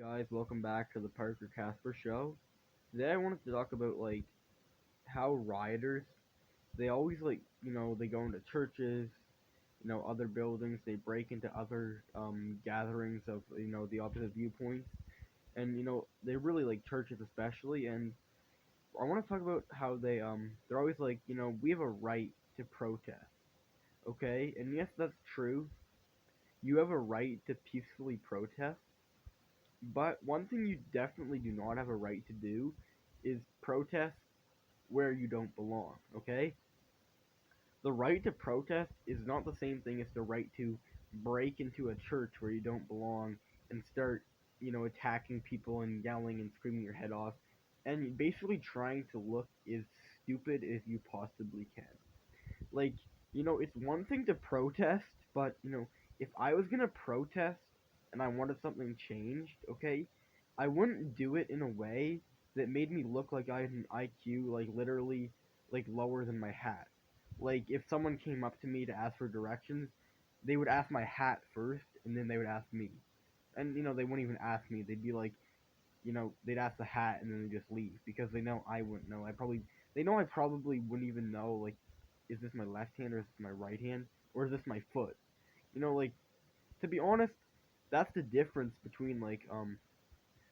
Guys, welcome back to the Parker Kasper show. Today I wanted to talk about how rioters they always they go into churches, other buildings, they break into other gatherings of the opposite viewpoints, and they really like churches especially. And I want to talk about how they're always like we have a right to protest, okay? And yes, that's true. You have a right to peacefully protest. But one thing you definitely do not have a right to do is protest where you don't belong, okay? The right to protest is not the same thing as the right to break into a church where you don't belong and start, attacking people and yelling and screaming your head off and basically trying to look as stupid as you possibly can. Like, it's one thing to protest, but, if I was gonna protest and I wanted something changed, okay, I wouldn't do it in a way that made me look like I had an IQ, like, literally, like, lower than my hat. Like, if someone came up to me to ask for directions, they would ask my hat first, and then they would ask me. And, they wouldn't even ask me. They'd be like, they'd ask the hat and then they just leave because they know I wouldn't know. They know I probably wouldn't even know, like, is this my left hand or is this my right hand or is this my foot? Like, to be honest, that's the difference between, like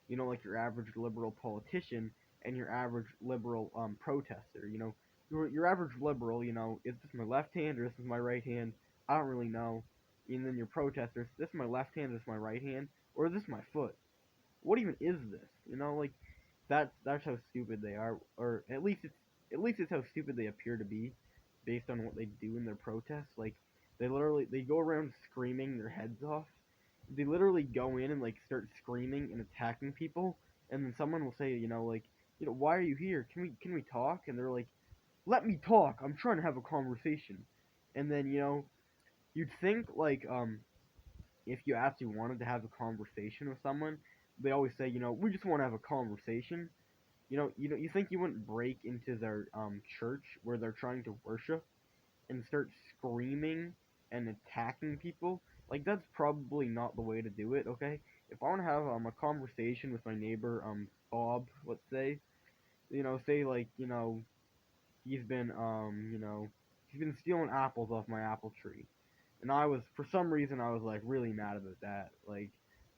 your average liberal politician and your average liberal, protester, your average liberal, is this my left hand or is this my right hand? I don't really know. And then your protesters, is this my left hand, is this my right hand, or is this my foot? What even is this? Like that's how stupid they are, or at least it's how stupid they appear to be, based on what they do in their protests. Like they go around screaming their heads off. They literally go in and like start screaming and attacking people, and then someone will say, why are you here? Can we talk? And they're like, let me talk. I'm trying to have a conversation. And then you'd think like if you actually wanted to have a conversation with someone, they always say, we just want to have a conversation. You think you wouldn't break into their church where they're trying to worship and start screaming and attacking people? Like that's probably not the way to do it, okay? If I want to have a conversation with my neighbor Bob, let's say, say like, he's been he's been stealing apples off my apple tree. And for some reason, I was like really mad about that. Like,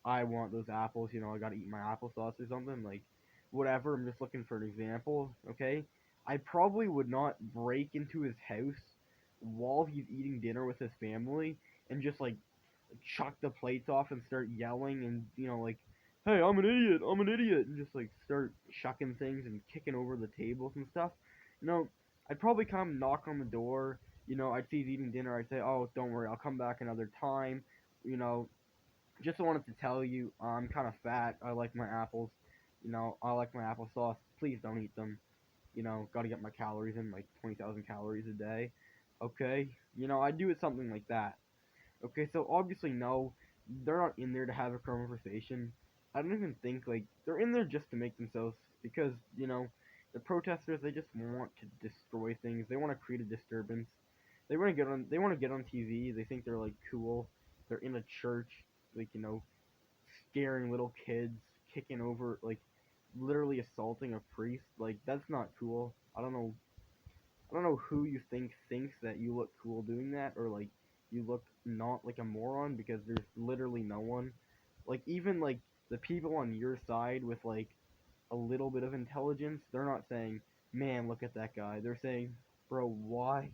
I want those apples, I gotta eat my applesauce or something. Like, whatever, I'm just looking for an example, okay? I probably would not break into his house while he's eating dinner with his family and just, like, chuck the plates off and start yelling and, like, hey, I'm an idiot, and just, like, start chucking things and kicking over the tables and stuff. You know, I'd probably come knock on the door. I'd see he's eating dinner. I'd say, oh, don't worry, I'll come back another time. You know, just wanted to tell you, I'm kind of fat. I like my apples. I like my applesauce. Please don't eat them. Gotta get my calories in, like 20,000 calories a day. Okay? I do it something like that. Okay, so obviously, no, they're not in there to have a conversation. I don't even think, like, they're in there just to make themselves, because, the protesters, they just want to destroy things. They want to create a disturbance. They want to get on TV. They think they're, like, cool. They're in a church, like, scaring little kids, kicking over, like, literally assaulting a priest. Like, that's not cool. I don't know who you think thinks that you look cool doing that, or like you look not like a moron, because there's literally no one. Like even like the people on your side with like a little bit of intelligence, they're not saying, "Man, look at that guy." They're saying, "Bro, why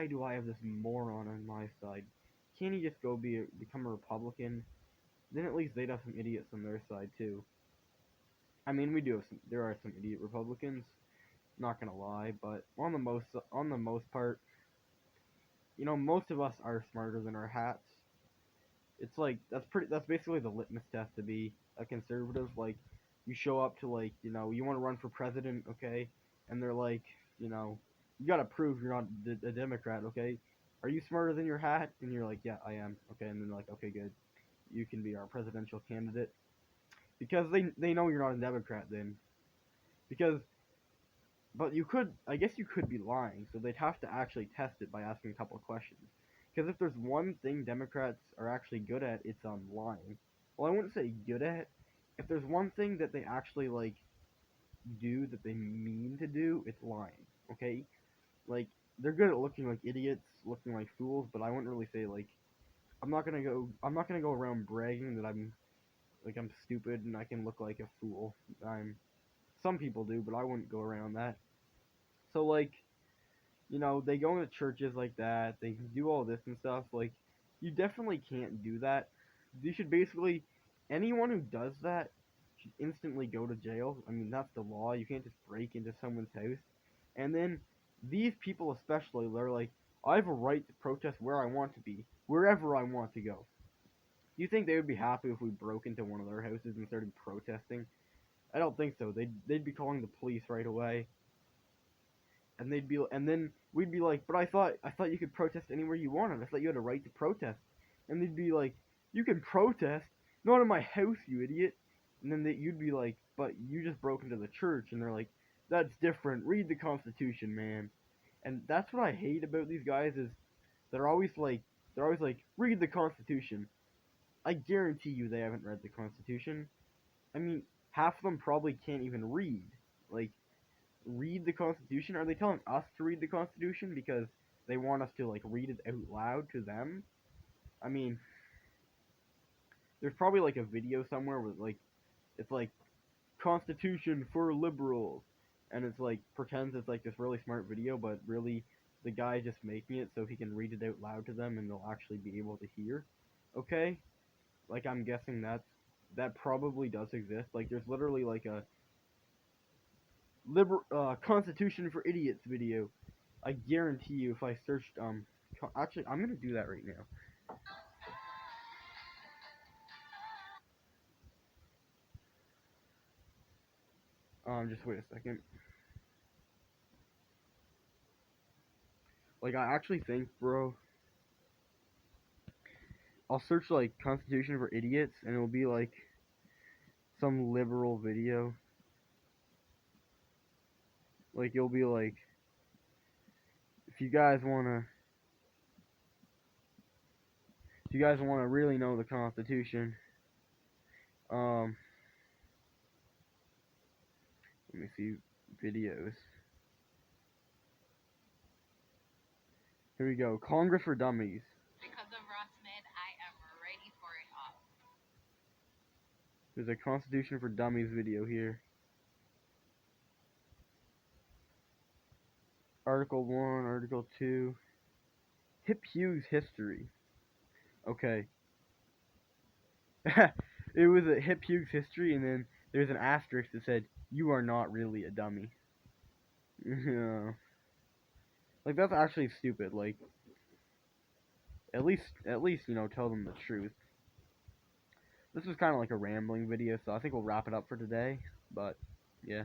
do I have this moron on my side? Can't he just go become a Republican? Then at least they'd have some idiots on their side too." I mean, there are some idiot Republicans, not gonna lie, but on the most part, most of us are smarter than our hats. It's like that's basically the litmus test to be a conservative. Like you show up to like, you want to run for president, okay? And they're like, you know, you got to prove you're not a Democrat, okay? Are you smarter than your hat? And you're like, yeah, I am. Okay, and then they're like, okay, good. You can be our presidential candidate, because they know you're not a Democrat then. Because But I guess you could be lying, so they'd have to actually test it by asking a couple of questions. Because if there's one thing Democrats are actually good at, it's lying. well, I wouldn't say good at. If there's one thing that they actually like do that they mean to do, it's lying. Okay, like they're good at looking like idiots, looking like fools, but I wouldn't really say like I'm not gonna go around bragging that I'm stupid and I can look like a fool. I'm Some people do, but I wouldn't go around that. So like, they go into churches like that, they do all this and stuff, like you definitely can't do that. You should basically anyone who does that should instantly go to jail. I mean, that's the law. You can't just break into someone's house. And then these people especially, they're like, I have a right to protest where I want to be, wherever I want to go. Do you think they would be happy if we broke into one of their houses and started protesting? I don't think so. They'd be calling the police right away, and then we'd be like, but I thought you could protest anywhere you wanted. I thought you had a right to protest. And they'd be like, you can protest, not in my house, you idiot. And then you'd be like, but you just broke into the church. And they're like, that's different. Read the Constitution, man. And that's what I hate about these guys is they're always like they're always like, read the Constitution. I guarantee you they haven't read the Constitution. I mean, half of them probably can't even read. Like, read the Constitution? Are they telling us to read the Constitution because they want us to like read it out loud to them? I mean, there's probably like a video somewhere with like it's like Constitution for liberals, and it's like pretends it's like this really smart video, but really the guy just making it so he can read it out loud to them and they'll actually be able to hear. Okay, like I'm guessing that probably does exist. Like there's literally like a Constitution for Idiots video. I guarantee you, if I searched actually, I'm gonna do that right now. Just wait a second. Like, I actually think, bro, I'll search like Constitution for Idiots, and it'll be like some liberal video. Like, you'll be like, if you guys wanna, if you guys wanna really know the Constitution, um, let me see videos. Here we go. Congress for Dummies. Because of Ross Smith, I am ready for it all. There's a Constitution for Dummies video here. Article 1, Article 2. Hip Hughes history. Okay. It was a Hip Hughes history, and then there's an asterisk that said, you are not really a dummy. Yeah. Like, that's actually stupid. Like, at least, tell them the truth. This was kind of like a rambling video, so I think we'll wrap it up for today. But, yeah.